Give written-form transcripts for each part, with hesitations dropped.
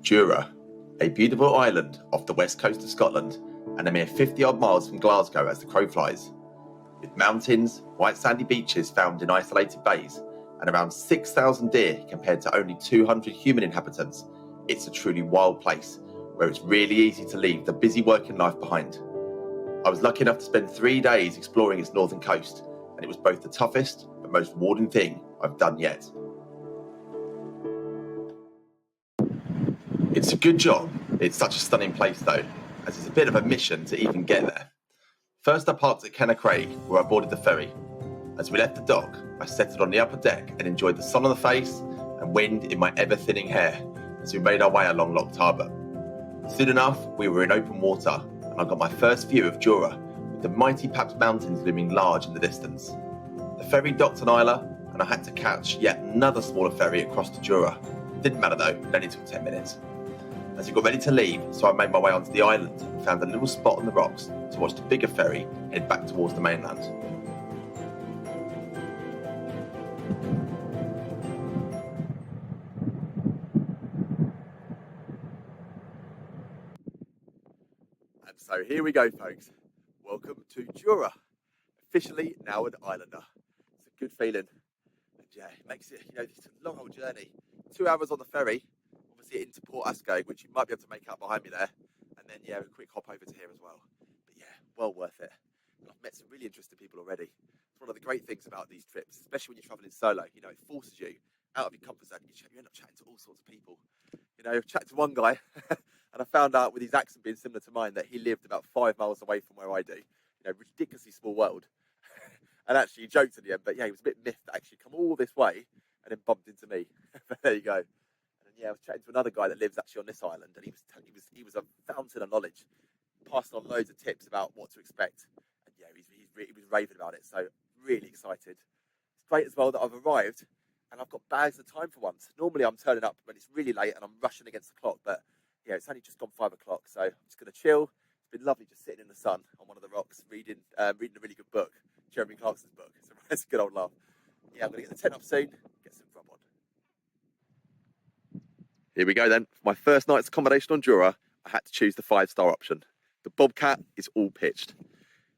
Jura, a beautiful island off the west coast of Scotland and a mere 50 odd miles from Glasgow as the crow flies. With mountains, white sandy beaches found in isolated bays, and around 6,000 deer compared to only 200 human inhabitants, it's a truly wild place where it's really easy to leave the busy working life behind. I was lucky enough to spend 3 days exploring its northern coast, and it was both the toughest but most rewarding thing I've done yet. It's a good job. It's such a stunning place though, as it's a bit of a mission to even get there. First I parked at Craig, where I boarded the ferry. As we left the dock, I settled on the upper deck and enjoyed the sun on the face and wind in my ever-thinning hair as we made our way along Loch Harbour. Soon enough, we were in open water, and I got my first view of Jura, with the mighty Paps Mountains looming large in the distance. The ferry docked on Isla, and I had to catch yet another smaller ferry across to Jura. Didn't matter though, it only took 10 minutes. As we got ready to leave, so I made my way onto the island and found a little spot on the rocks to watch the bigger ferry head back towards the mainland. And so here we go, folks. Welcome to Jura, officially now an islander. It's a good feeling. And yeah, it makes it, it's a long old journey. 2 hours on the ferry, obviously into Port Ascogue, which you might be able to make out behind me there. And then, yeah, a quick hop over to here as well. But yeah, well worth it. And I've met some really interesting people already. It's one of the great things about these trips, especially when you're traveling solo. It forces you out of your comfort zone. You end up chatting to all sorts of people. I chatted to one guy and I found out, with his accent being similar to mine, that he lived about 5 miles away from where I do. Ridiculously small world. And actually, he joked at the end, but yeah, he was a bit miffed to actually come all this way and then bumped into me. But there you go. And then, yeah, I was chatting to another guy that lives actually on this island, and he was a fountain of knowledge, passing on loads of tips about what to expect. And yeah, he was raving about it. So really excited. It's great as well that I've arrived and I've got bags of time for once. Normally I'm turning up when it's really late and I'm rushing against the clock, but yeah, it's only just gone 5 o'clock, so I'm just going to chill. It's been lovely just sitting in the sun on one of the rocks, reading a really good book, Jeremy Clarkson's book. It's a good old laugh. Yeah, I'm going to get the tent up soon, get some grub on. Here we go then. For my first night's accommodation on Jura, I had to choose the 5-star option. The Bobcat is all pitched.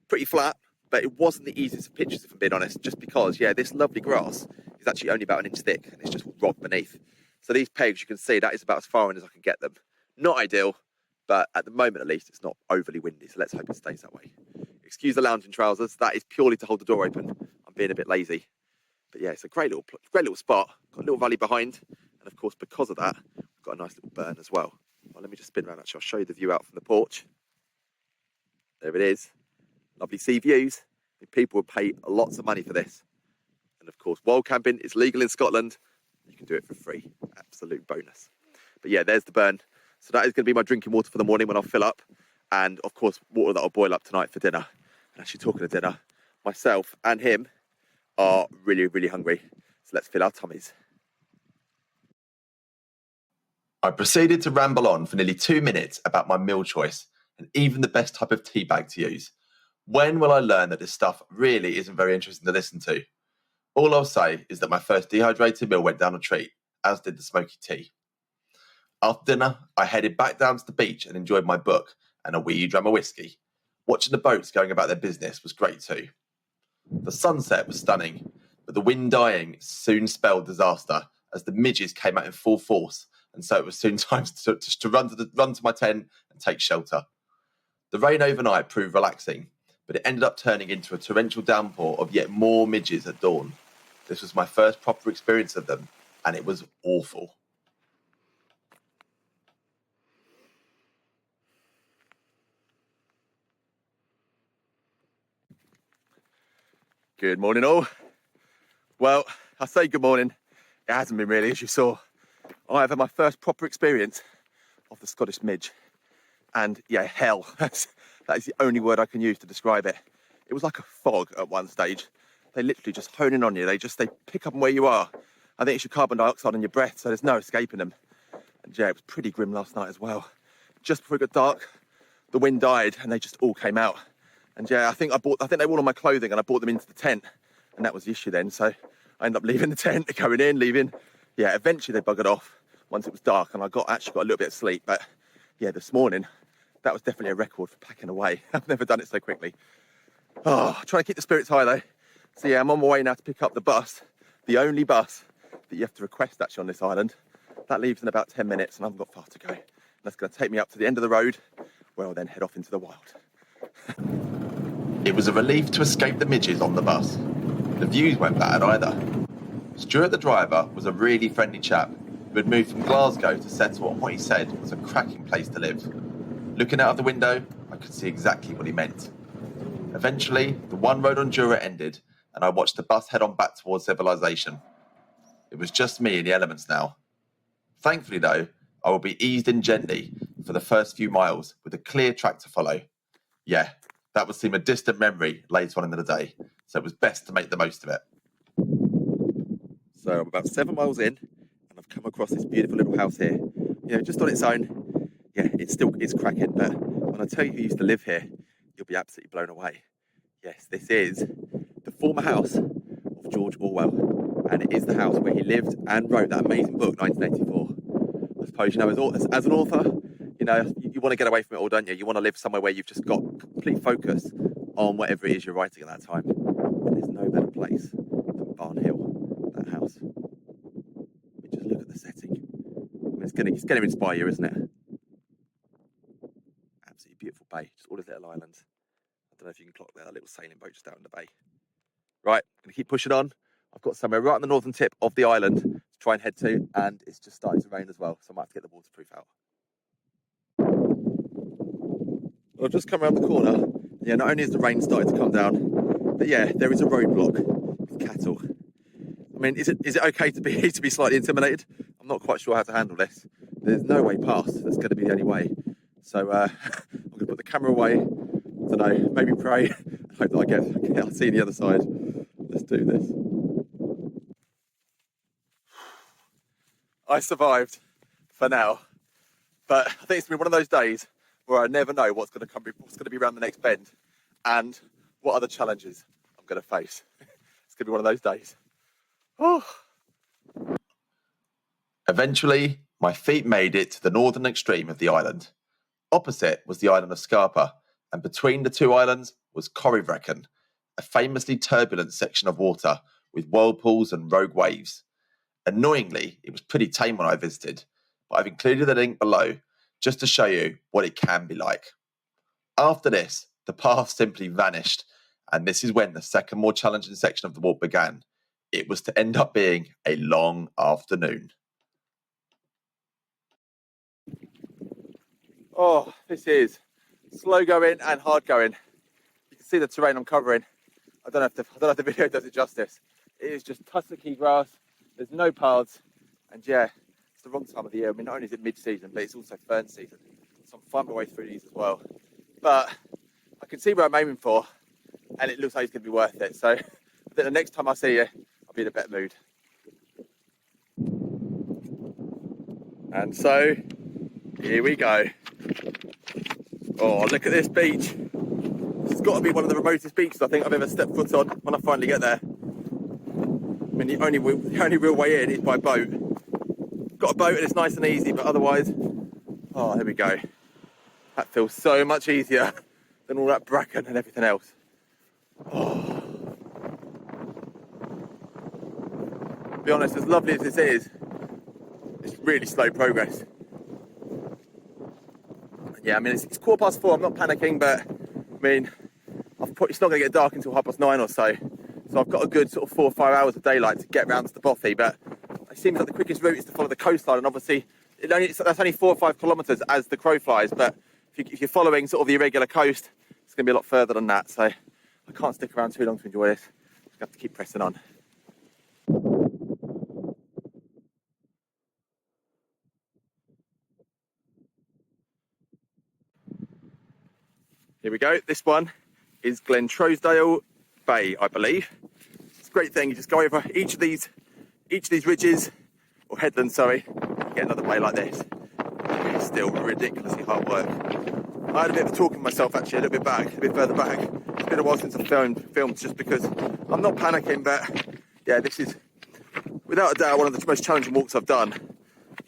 Pretty flat, but it wasn't the easiest of pitches, if I'm being honest, just because, yeah, this lovely grass is actually only about 1 inch thick and it's just rock beneath. So these pegs, you can see, that is about as far in as I can get them. Not ideal, but at the moment at least, it's not overly windy, so let's hope it stays that way. Excuse the lounging trousers, that is purely to hold the door open. I'm being a bit lazy. But yeah, it's a great little spot. Got a little valley behind, and of course, because of that, we've got a nice little burn as well. Well, let me just spin around actually, I'll show you the view out from the porch. There it is. Lovely sea views. People would pay lots of money for this. And of course, wild camping is legal in Scotland. You can do it for free. Absolute bonus. But yeah, there's the burn. So that is going to be my drinking water for the morning when I'll fill up. And of course, water that I'll boil up tonight for dinner. And actually, talking of dinner, myself and him are really, really hungry. So let's fill our tummies. I proceeded to ramble on for nearly 2 minutes about my meal choice and even the best type of tea bag to use. When will I learn that this stuff really isn't very interesting to listen to? All I'll say is that my first dehydrated meal went down a treat, as did the smoky tea. After dinner, I headed back down to the beach and enjoyed my book and a wee dram of whiskey. Watching the boats going about their business was great too. The sunset was stunning, but the wind dying soon spelled disaster as the midges came out in full force, and so it was soon time to run to my tent and take shelter. The rain overnight proved relaxing, but it ended up turning into a torrential downpour of yet more midges at dawn. This was my first proper experience of them, and it was awful. Good morning all. Well, I say good morning. It hasn't been really, as you saw. I have had my first proper experience of the Scottish midge. And yeah, hell, that is the only word I can use to describe it. It was like a fog at one stage. They literally just hone in on you. They pick up on where you are. I think it's your carbon dioxide in your breath, so there's no escaping them. And yeah, it was pretty grim last night as well. Just before it got dark, the wind died and they just all came out. And yeah, I think they were all on my clothing and I brought them into the tent. And that was the issue then. So I ended up leaving the tent, going in, leaving. Yeah, eventually they buggered off. once it was dark, and I actually got a little bit of sleep. But yeah, this morning, that was definitely a record for packing away. I've never done it so quickly. Oh, trying to keep the spirits high though. So yeah, I'm on my way now to pick up the bus, the only bus that you have to request actually on this island. That leaves in about 10 minutes and I haven't got far to go. And that's going to take me up to the end of the road where I'll then head off into the wild. It was a relief to escape the midges on the bus. The views weren't bad either. Stuart the driver was a really friendly chap who had moved from Glasgow to settle on what he said was a cracking place to live. Looking out of the window, I could see exactly what he meant. Eventually, the one road on Jura ended and I watched the bus head on back towards civilization. It was just me in the elements now. Thankfully though, I will be eased in gently for the first few miles with a clear track to follow. Yeah, that would seem a distant memory later on in the day, so it was best to make the most of it. So I'm about 7 miles in and I've come across this beautiful little house here. You know, just on its own, yeah, it's cracking, but when I tell you who used to live here, you'll be absolutely blown away. Yes, this is the former house of George Orwell, and it is the house where he lived and wrote that amazing book, 1984. I suppose, you know, as an author, you know, you want to get away from it all, don't you? You want to live somewhere where you've just got complete focus on whatever it is you're writing at that time. And there's no better place than Barn Hill, that house. I mean, just look at the setting. I mean, it's going to inspire you, isn't it? Absolutely beautiful bay, just all these little islands. I don't know if you can clock that little sailing boat just out in the bay. Right, I'm going to keep pushing on. I've got somewhere right on the northern tip of the island to try and head to, and it's just starting to rain as well, so I might have to get the waterproof out. Well, I've just come around the corner. Yeah, not only has the rain started to come down, but yeah, there is a roadblock with cattle. I mean, is it okay to be slightly intimidated? I'm not quite sure how to handle this. There's no way past. That's going to be the only way. So I'm going to put the camera away. I don't know, maybe pray. I hope that I'll see the other side. Let's do this. I survived for now, but I think it's been one of those days where I never know what's going to be around the next bend and what other challenges I'm going to face. It's going to be one of those days. Oh. Eventually, my feet made it to the northern extreme of the island. Opposite was the island of Scarpa, and between the two islands was Bracken, a famously turbulent section of water with whirlpools and rogue waves. Annoyingly, it was pretty tame when I visited, but I've included the link below just to show you what it can be like. After this, the path simply vanished, and this is when the second more challenging section of the walk began. It was to end up being a long afternoon. Oh, this is slow going and hard going. You can see the terrain I'm covering. I don't know if the video does it justice. It is just tussocky grass. There's no paths, and yeah, it's the wrong time of the year. I mean, not only is it mid-season, but it's also fern season. So I'm finding my way through these as well. But I can see where I'm aiming for, and it looks like it's going to be worth it. So I think the next time I see you, I'll be in a better mood. And so, here we go. Oh, look at this beach. This has got to be one of the remotest beaches I think I've ever stepped foot on when I finally get there. I mean, the only real way in is by boat. Got a boat and it's nice and easy, but otherwise, oh, here we go. That feels so much easier than all that bracken and everything else. Oh. To be honest, as lovely as this is, it's really slow progress. Yeah, I mean, it's 4:15. I'm not panicking, but I mean, it's not going to get dark until 9:30 or so. So I've got a good sort of 4 or 5 hours of daylight to get round to the Bothy. But it seems like the quickest route is to follow the coastline, and obviously that's only 4 or 5 kilometres as the crow flies. But if you're following sort of the irregular coast, it's going to be a lot further than that. So I can't stick around too long to enjoy this. Just have to keep pressing on. Here we go. This one is Glengarrisdale Bay, I believe. It's a great thing. You just go over each of these ridges, or headlands, sorry, get another bay like this. It's still ridiculously hard work. I had a bit of a talk with myself actually, a little bit further back. It's been a while since I've filmed just because I'm not panicking, but yeah, this is without a doubt one of the most challenging walks I've done.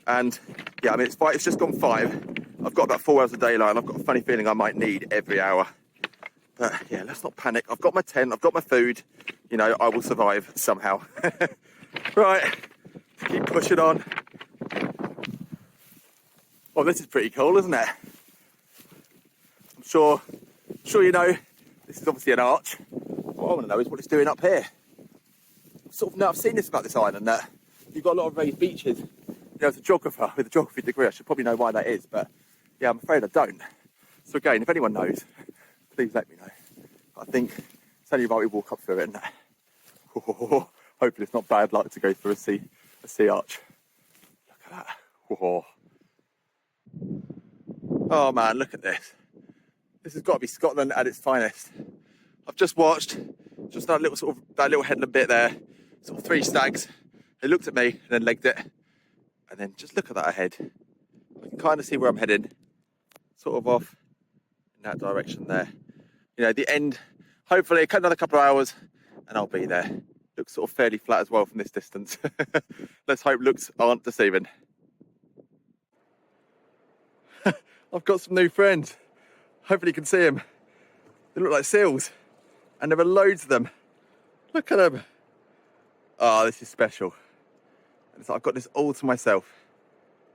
And yeah, I mean, it's just gone 5. I've got about 4 hours of daylight, and I've got a funny feeling I might need every hour. But yeah, let's not panic. I've got my tent, I've got my food. You know, I will survive somehow. Right, keep pushing on. Oh, this is pretty cool, isn't it? I'm sure you know, this is obviously an arch. What I want to know is what it's doing up here. I've seen this about this island, that you've got a lot of raised beaches. You know, as a geographer with a geography degree, I should probably know why that is, but yeah, I'm afraid I don't. So again, if anyone knows, please let me know. But I think it's only right we walk up through it, and hopefully it's not bad luck to go through a sea arch. Look at that. Oh man, look at this. This has got to be Scotland at its finest. I've just watched that little headland bit there, sort of 3 stags. They looked at me and then legged it, and then just look at that ahead. I can kind of see where I'm heading, sort of off in that direction there. You know, the end. Hopefully, another couple of hours, and I'll be there. Looks sort of fairly flat as well from this distance. Let's hope looks aren't deceiving. I've got some new friends. Hopefully you can see them. They look like seals, and there are loads of them. Look at them. Oh, this is special. It's like I've got this all to myself.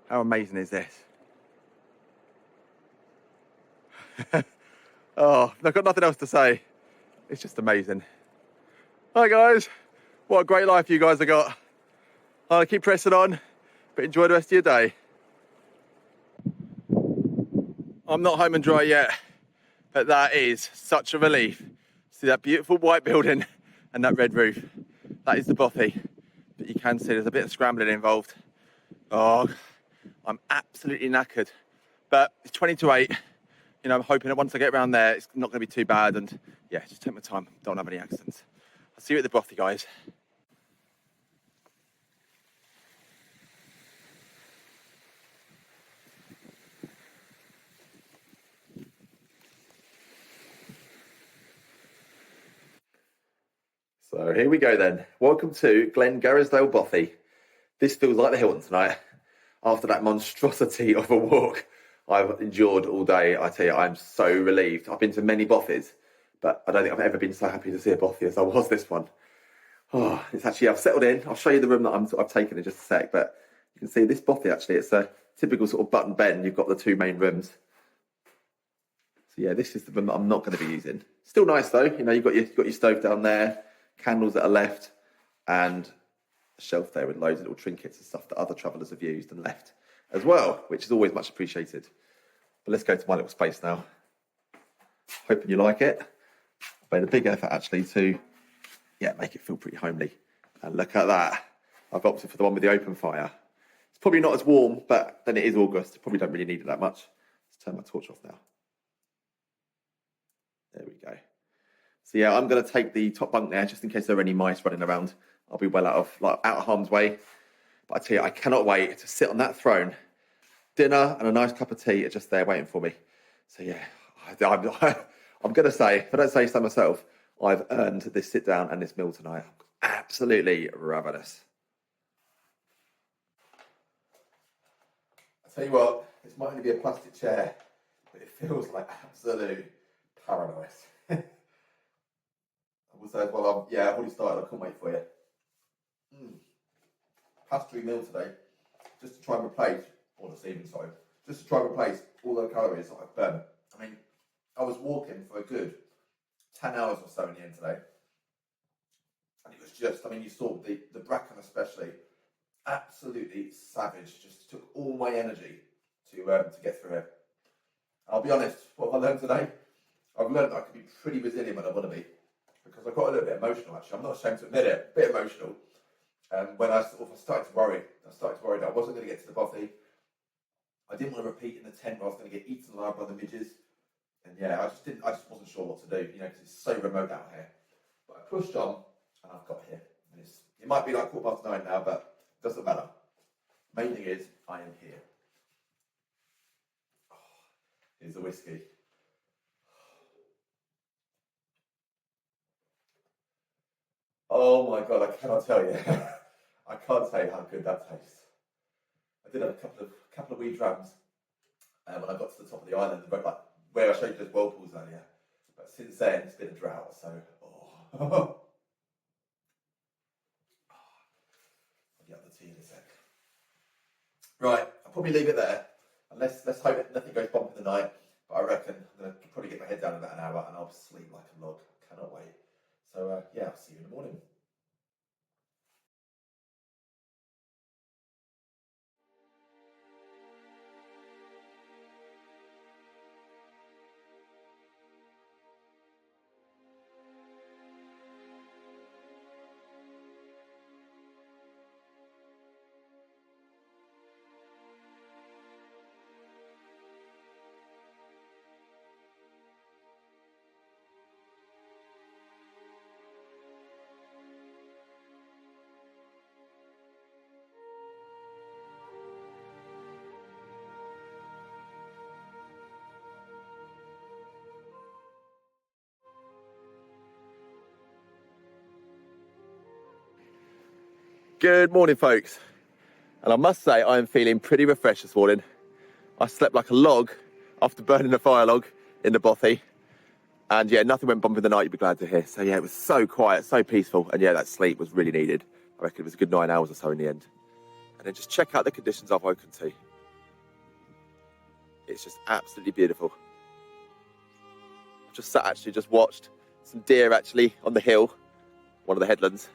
How amazing is this? Oh, I've got nothing else to say. It's just amazing. Hi guys. What a great life you guys have got. I'll keep pressing on, but enjoy the rest of your day. I'm not home and dry yet, but that is such a relief. See that beautiful white building and that red roof. That is the Bothy. But you can see there's a bit of scrambling involved. Oh, I'm absolutely knackered. But it's 20 to 8. You know, I'm hoping that once I get around there, it's not going to be too bad. And yeah, just take my time. Don't have any accidents. I'll see you at the Bothy, guys. So here we go then. Welcome to Glengarrisdale Bothy. This feels like the Hilton tonight. After that monstrosity of a walk I've endured all day, I tell you, I'm so relieved. I've been to many Bothies, but I don't think I've ever been so happy to see a Bothy as I was this one. Oh, it's actually, I've settled in. I'll show you the room that I've taken in just a sec, but you can see this Bothy actually, it's a typical sort of button bend. You've got the 2 main rooms. So yeah, this is the room that I'm not going to be using. Still nice though, you know, you've got your stove down there, candles that are left, and a shelf there with loads of little trinkets and stuff that other travellers have used and left as well, which is always much appreciated. But let's go to my little space now. Hoping you like it. I've made a big effort actually to, make it feel pretty homely. And look at that. I've opted for the one with the open fire. It's probably not as warm, but then it is August. Probably don't really need it that much. Let's turn my torch off now. There we go. So yeah, I'm going to take the top bunk there just in case there are any mice running around. I'll be well out of harm's way. But I tell you, I cannot wait to sit on that throne. Dinner and a nice cup of tea are just there waiting for me. So yeah, I'm going to say, if I don't say so myself, I've earned this sit down and this meal tonight. I'm absolutely ravenous. I tell you what, this might only be a plastic chair, but it feels like absolute paradise. I will say as well, I've already started. I can't wait for you. Pastry meal today, just to try and replace, or this evening, sorry, just to try and replace all the calories that I've burned. I mean, I was walking for a good 10 hours or so in the end today. And it was just, I mean, you saw the Bracken especially, absolutely savage. Just took all my energy to get through it. I'll be honest, what have I learned today? I've learned that I can be pretty resilient when I want to be. Because I got a little bit emotional actually. I'm not ashamed to admit it, a bit emotional. When I started to worry that I wasn't going to get to the Bothy. I didn't want to repeat in the tent where I was going to get eaten alive by the midges. And yeah, I just wasn't sure what to do, because it's so remote out here. But I pushed on and I've got here. And it might be like 9:15 now, but it doesn't matter. Main thing is, I am here. Oh, here's the whiskey. Oh my God, I cannot tell you. I can't tell you how good that tastes. I I did have a couple of wee drams when I got to the top of the island, like where I showed you those whirlpools earlier. But since then, it's been a drought. So, oh. I'll get the tea in a sec. Right, I'll probably leave it there. And let's hope nothing goes bump in the night. But I reckon I'm going to probably get my head down in about an hour and I'll sleep like a log. Cannot wait. So, yeah, I'll see you in the morning. Good morning, folks. And I must say, I am feeling pretty refreshed this morning. I slept like a log after burning a fire log in the Bothy. And yeah, nothing went bump in the night, you'd be glad to hear. So yeah, it was so quiet, so peaceful. And yeah, that sleep was really needed. I reckon it was a good 9 hours or so in the end. And then just check out the conditions I've woken to. It's just absolutely beautiful. I've just sat actually, just watched some deer actually on the hill, one of the headlands.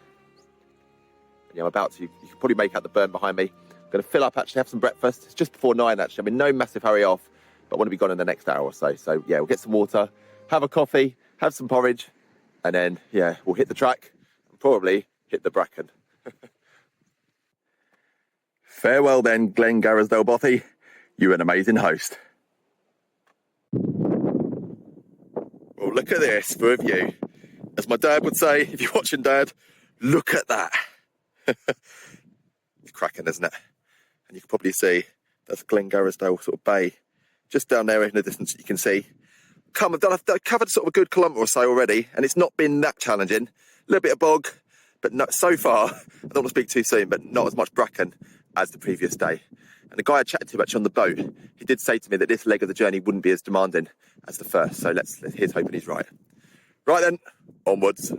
And yeah, I'm about to, you can probably make out the burn behind me. I'm going to fill up actually, have some breakfast. It's just before 9 actually. I'm in no massive hurry off, but I want to be gone in the next hour or so. So yeah, we'll get some water, have a coffee, have some porridge, and then yeah, we'll hit the track and probably hit the Bracken. Farewell then, Glengarrisdale Bothy. You're an amazing host. Well, look at this for a view. As my dad would say, if you're watching, Dad, look at that. It's cracking, isn't it? And you can probably see that's Glengarrisdale sort of bay, just down there in the distance that you can see. I've covered sort of a good kilometre or so already, and it's not been that challenging. A little bit of bog, but not so far. I don't want to speak too soon, but not as much bracken as the previous day. And the guy I chatted to actually on the boat, he did say to me that this leg of the journey wouldn't be as demanding as the first. So here's hoping he's right. Right then, onwards.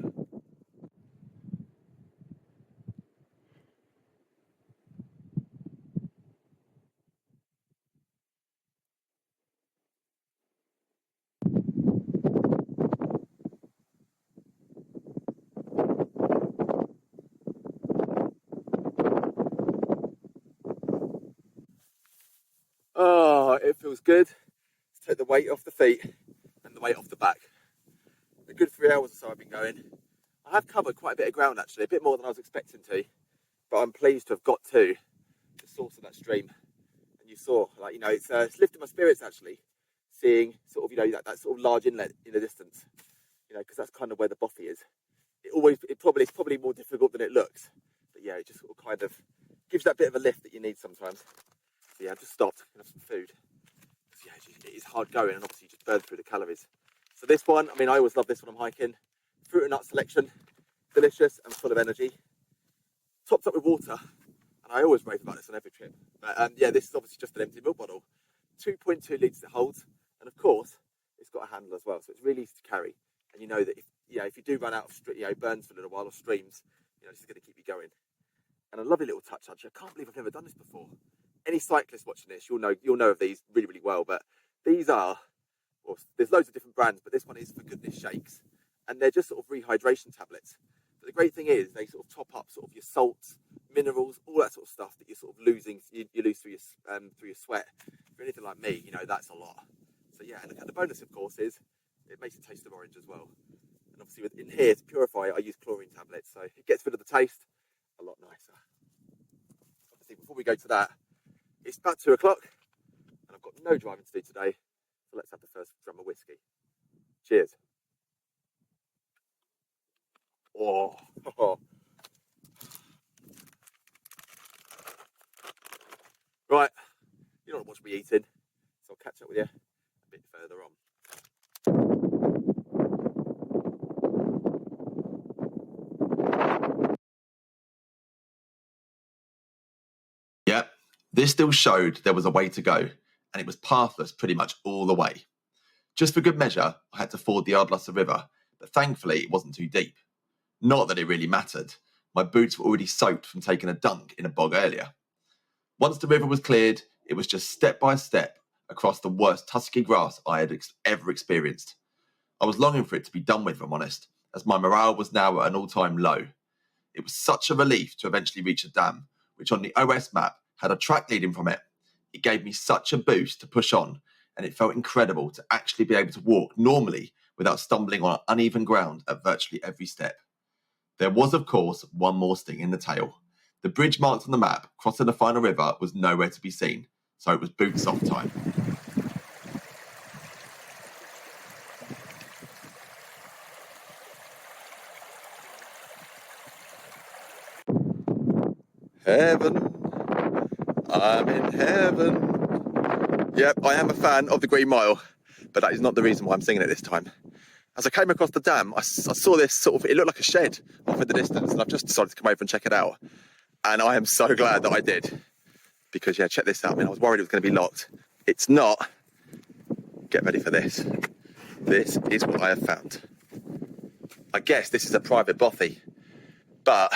Oh, it feels good to take the weight off the feet and the weight off the back. A good 3 hours or so I've been going. I have covered quite a bit of ground actually, a bit more than I was expecting to, but I'm pleased to have got to the source of that stream. And you saw, like, you know, it's lifted my spirits actually, seeing sort of, you know, that sort of large inlet in the distance, you know, because that's kind of where the Bothy is. It's probably more difficult than it looks, but yeah, it just sort of kind of gives that bit of a lift that you need sometimes. So yeah, I've just stopped and have some food. Yeah, it is hard going, and obviously you just burn through the calories. So this one, I mean, I always love this when I'm hiking. Fruit and nut selection, delicious and full of energy. Topped up with water, and I always rave about this on every trip. But yeah, this is obviously just an empty milk bottle. 2.2 litres it holds, and of course, it's got a handle as well, so it's really easy to carry. And you know that if you do run out of burns for a little while or streams, you know, this is going to keep you going. And a lovely little touch, actually. I can't believe I've never done this before. Any cyclist watching this, you'll know of these really, really well. But these are, well, there's loads of different brands, but this one is For Goodness Shakes, and they're just sort of rehydration tablets. But the great thing is they sort of top up sort of your salts, minerals, all that sort of stuff that you're sort of losing. You lose through your sweat. For anything like me, you know, that's a lot. So yeah, and the bonus, of course, is it makes it taste of orange as well. And obviously, in here to purify it, I use chlorine tablets, so it gets rid of the taste a lot nicer. Obviously, before we go to that, it's about 2 o'clock, and I've got no driving to do today, so let's have the first drum of whiskey. Cheers. Oh. Right, you don't want to be eating, so I'll catch up with you a bit further on. Yep, This still showed there was a way to go, and it was pathless pretty much all the way. Just for good measure, I had to ford the Ardlusser River, but thankfully it wasn't too deep. Not that it really mattered. My boots were already soaked from taking a dunk in a bog earlier. Once the river was cleared, it was just step by step across the worst tussocky grass I had ever experienced. I was longing for it to be done with, if I'm honest, as my morale was now at an all-time low. It was such a relief to eventually reach a dam, which on the OS map had a track leading from it. It gave me such a boost to push on, and it felt incredible to actually be able to walk normally without stumbling on uneven ground at virtually every step. There was, of course, one more sting in the tail. The bridge marked on the map crossing the final river was nowhere to be seen, so it was boots off time. Heaven, I'm in heaven. Yep, I am a fan of the Green Mile, but that is not the reason why I'm singing it this time. As I came across the dam, I saw this sort of, it looked like a shed off in the distance, and I've just decided to come over and check it out. And I am so glad that I did, because yeah, check this out. I mean, I was worried it was going to be locked. It's not. Get ready for this. This is what I have found. I guess this is a private bothy, but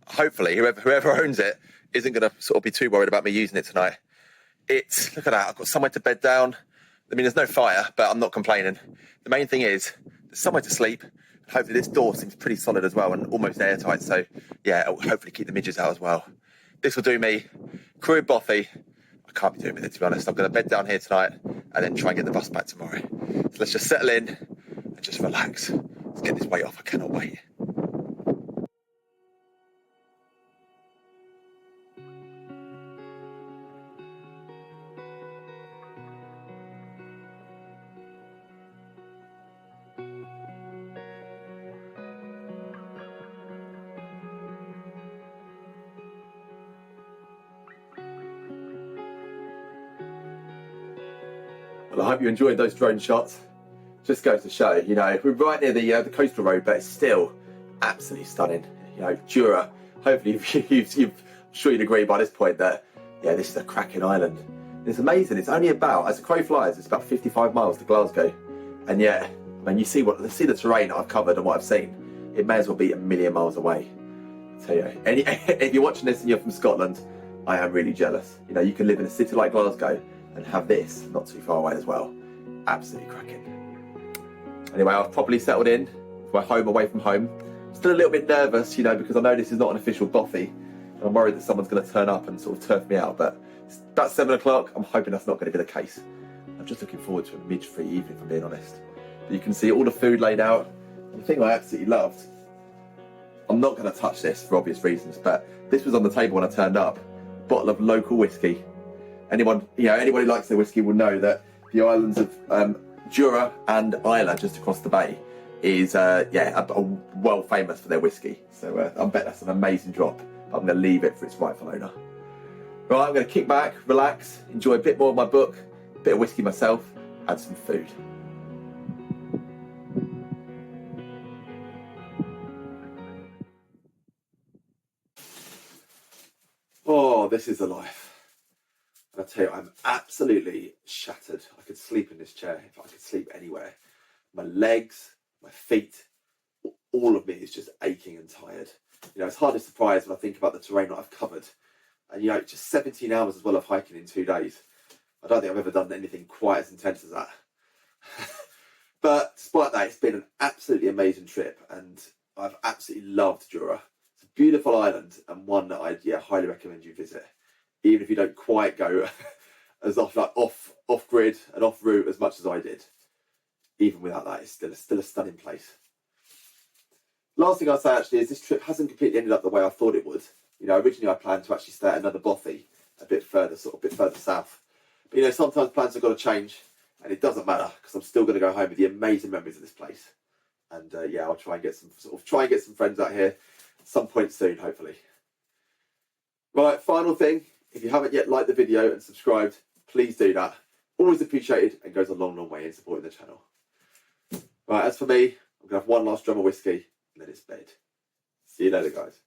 hopefully whoever owns it isn't going to sort of be too worried about me using it tonight. Look at that, I've got somewhere to bed down. I mean, there's no fire, but I'm not complaining. The main thing is, there's somewhere to sleep. Hopefully this door seems pretty solid as well and almost airtight, so yeah, it'll hopefully keep the midges out as well. This will do me. Crew bothy. I can't be doing with it, to be honest. I'm going to bed down here tonight and then try and get the bus back tomorrow. So let's just settle in and just relax. Let's get this weight off, I cannot wait. Well, I hope you enjoyed those drone shots. Just goes to show, you know, we're right near the coastal road, but it's still absolutely stunning. You know, Jura. Hopefully, I'm sure you'd agree by this point that, yeah, this is a cracking island. It's amazing. It's only about, as the crow flies, it's about 55 miles to Glasgow, and yet, I mean, you see the terrain that I've covered and what I've seen. It may as well be a million miles away. So yeah, if you're watching this and you're from Scotland, I am really jealous. You know, you can live in a city like Glasgow and have this not too far away as well. Absolutely cracking. Anyway, I've properly settled in for home away from home. Still a little bit nervous, you know, because I know this is not an official bothy. And I'm worried that someone's going to turn up and sort of turf me out. But it's about 7 o'clock. I'm hoping that's not going to be the case. I'm just looking forward to a midge-free evening, if I'm being honest. But you can see all the food laid out. And the thing I absolutely loved, I'm not going to touch this for obvious reasons, but this was on the table when I turned up. A bottle of local whiskey. Anyone who likes their whiskey will know that the islands of Jura and Islay, just across the bay, is well famous for their whiskey. So I bet that's an amazing drop. I'm going to leave it for its rightful owner. Right, I'm going to kick back, relax, enjoy a bit more of my book, a bit of whiskey myself, and some food. Oh, this is the life. And I tell you, I'm absolutely shattered. I could sleep in this chair if I could sleep anywhere. My legs, my feet, all of me is just aching and tired. You know, it's hardly surprised when I think about the terrain that I've covered. And you know, just 17 hours as well of hiking in 2 days. I don't think I've ever done anything quite as intense as that. But despite that, it's been an absolutely amazing trip, and I've absolutely loved Jura. It's a beautiful island and one that I'd highly recommend you visit, even if you don't quite go as off grid and off route as much as I did. Even without that, it's still a stunning place. Last thing I'll say actually is this trip hasn't completely ended up the way I thought it would. You know, originally I planned to actually stay at another bothy a bit further south. But you know, sometimes plans have got to change, and it doesn't matter because I'm still going to go home with the amazing memories of this place. And I'll try and get some friends out here at some point soon, hopefully. Right, final thing. If you haven't yet liked the video and subscribed, please do that. Always appreciated and goes a long, long way in supporting the channel. Right, as for me, I'm going to have one last drum of whiskey and then it's bed. See you later, guys.